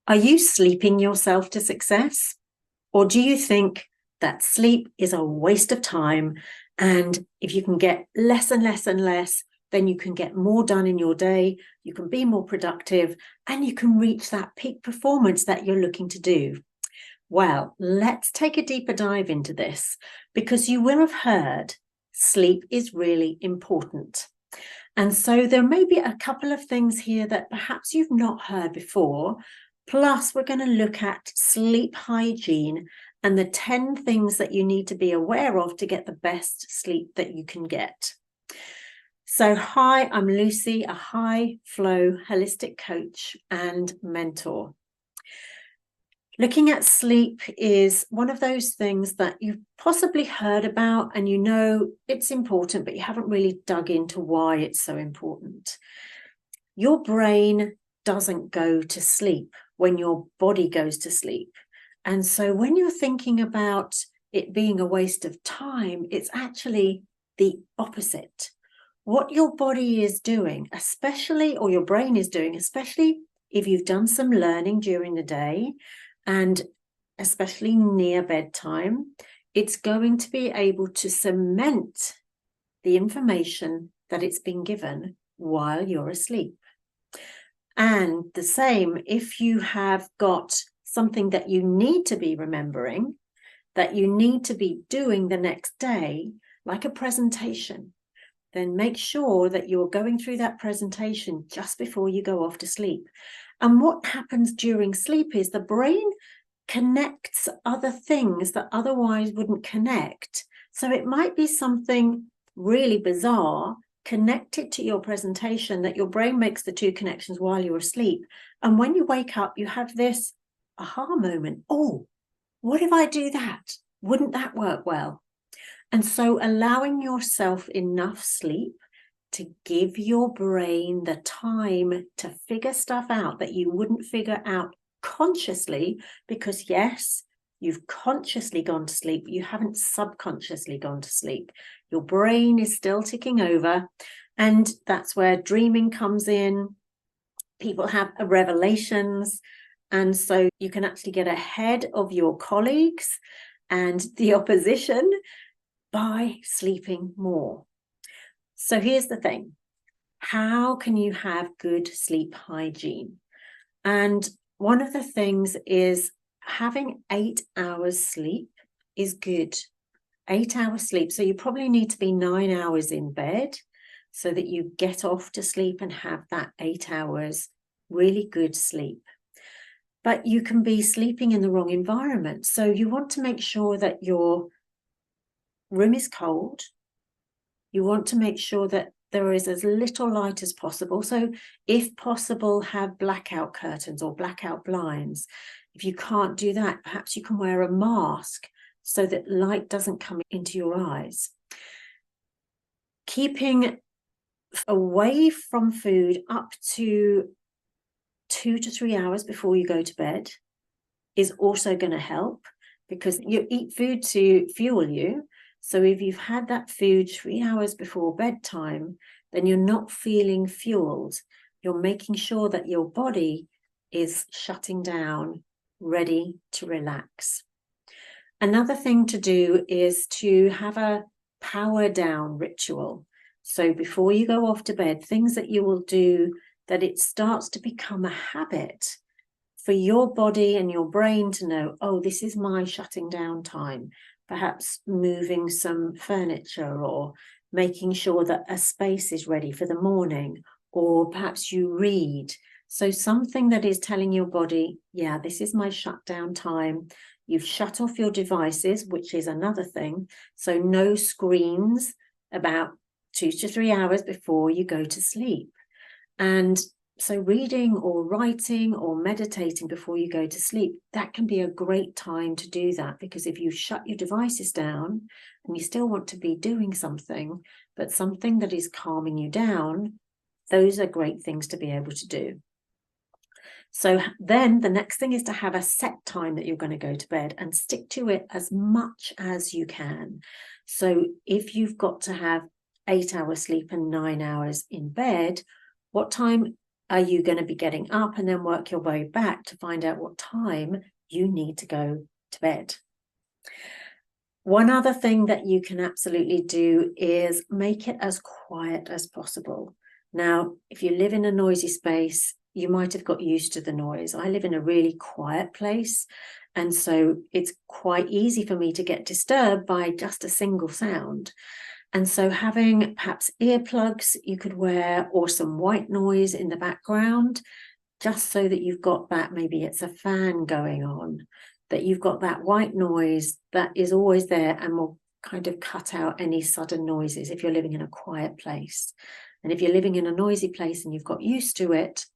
Are you sleeping yourself to success? Or do you think that sleep is a waste of time? And if you can get less and less and less, then you can get more done in your day, you can be more productive, and you can reach that peak performance that you're looking to do. Well, let's take a deeper dive into this because you will have heard sleep is really important. And so there may be a couple of things here that perhaps you've not heard before. Plus, we're going to look at sleep hygiene and the 10 things that you need to be aware of to get the best sleep that you can get. So, hi, I'm Lucy, a high flow holistic coach and mentor. Looking at sleep is one of those things that you've possibly heard about and you know it's important, but you haven't really dug into why it's so important. Your brain doesn't go to sleep when your body goes to sleep. And so when you're thinking about it being a waste of time, it's actually the opposite. What your body is doing, especially, or your brain is doing, especially if you've done some learning during the day, and especially near bedtime, it's going to be able to cement the information that it's been given while you're asleep. And the same, if you have got something that you need to be remembering, that you need to be doing the next day, like a presentation, then make sure that you're going through that presentation just before you go off to sleep. And what happens during sleep is the brain connects other things that otherwise wouldn't connect. So it might be something really bizarre connected to your presentation that your brain makes the two connections while you're asleep. And when you wake up, you have this aha moment. Oh, what if I do that? Wouldn't that work well? And so allowing yourself enough sleep to give your brain the time to figure stuff out that you wouldn't figure out consciously, because yes, you've consciously gone to sleep, you haven't subconsciously gone to sleep. Your brain is still ticking over, and that's where dreaming comes in. People have revelations, and so you can actually get ahead of your colleagues and the opposition by sleeping more. So here's the thing. How can you have good sleep hygiene? And one of the things is having 8 hours sleep is good. 8 hours sleep. So you probably need to be 9 hours in bed so that you get off to sleep and have that 8 hours really good sleep. But you can be sleeping in the wrong environment. So you want to make sure that your room is cold. You want to make sure that there is as little light as possible. So if possible, have blackout curtains or blackout blinds. If you can't do that, perhaps you can wear a mask so that light doesn't come into your eyes. Keeping away from food up to 2 to 3 hours before you go to bed is also going to help, because you eat food to fuel you. So if you've had that food 3 hours before bedtime, then you're not feeling fueled. You're making sure that your body is shutting down, ready to relax. Another thing to do is to have a power down ritual. So before you go off to bed, things that you will do that it starts to become a habit for your body and your brain to know, oh, this is my shutting down time. Perhaps moving some furniture or making sure that a space is ready for the morning, or perhaps you read. So something that is telling your body, yeah, this is my shutdown time. You've shut off your devices, which is another thing. So no screens about 2 to 3 hours before you go to sleep. And so reading or writing or meditating before you go to sleep, that can be a great time to do that, because if you shut your devices down and you still want to be doing something, but something that is calming you down, those are great things to be able to do. So then the next thing is to have a set time that you're going to go to bed and stick to it as much as you can. So if you've got to have 8 hours sleep and 9 hours in bed, what time are you going to be getting up and then work your way back to find out what time you need to go to bed? One other thing that you can absolutely do is make it as quiet as possible. Now, if you live in a noisy space, you might have got used to the noise. I live in a really quiet place, and so it's quite easy for me to get disturbed by just a single sound. And so having perhaps earplugs you could wear, or some white noise in the background, just so that you've got that, maybe it's a fan going on, that you've got that white noise that is always there and will kind of cut out any sudden noises if you're living in a quiet place. And if you're living in a noisy place and you've got used to it,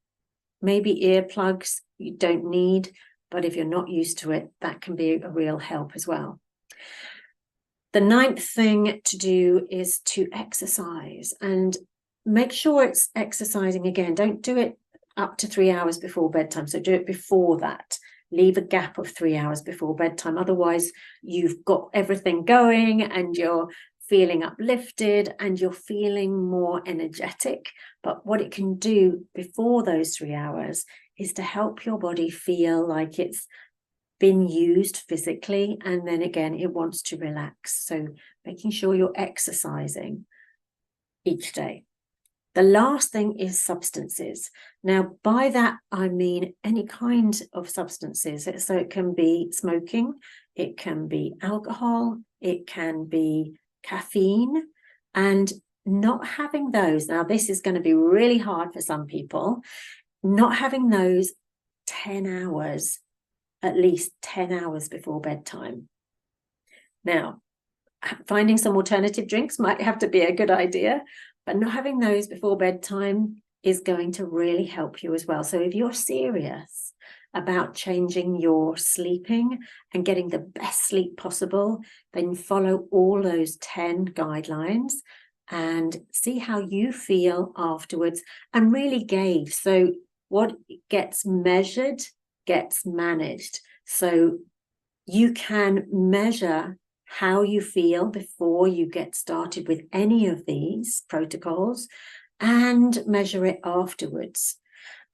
maybe earplugs you don't need, but if you're not used to it, that can be a real help as well. The 9th thing to do is to exercise, and make sure it's exercising again. Don't do it up to 3 hours before bedtime. So do it before that. Leave a gap of 3 hours before bedtime. Otherwise, you've got everything going and you're feeling uplifted and you're feeling more energetic. But what it can do before those 3 hours is to help your body feel like it's been used physically, and then again it wants to relax. So making sure you're exercising each day. The last thing is substances. Now, by that I mean any kind of substances. So it can be smoking, it can be alcohol, it can be caffeine, and not having those. Now, this is going to be really hard for some people. Not having those 10 hours, at least 10 hours before bedtime. Now, finding some alternative drinks might have to be a good idea, but not having those before bedtime is going to really help you as well. So if you're serious about changing your sleeping and getting the best sleep possible, then follow all those 10 guidelines and see how you feel afterwards and really gauge. So what gets measured gets managed. So you can measure how you feel before you get started with any of these protocols and measure it afterwards.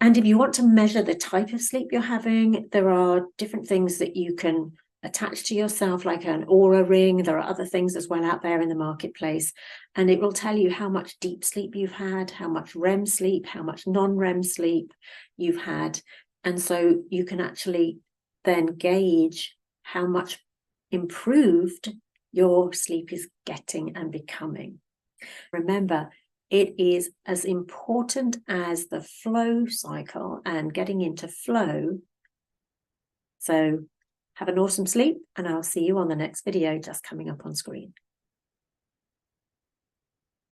And if you want to measure the type of sleep you're having, there are different things that you can attach to yourself, like an Aura ring. There are other things as well out there in the marketplace, and it will tell you how much deep sleep you've had, how much REM sleep, how much non-REM sleep you've had. And so you can actually then gauge how much improved your sleep is getting and becoming. Remember, it is as important as the flow cycle and getting into flow. So have an awesome sleep, and I'll see you on the next video just coming up on screen.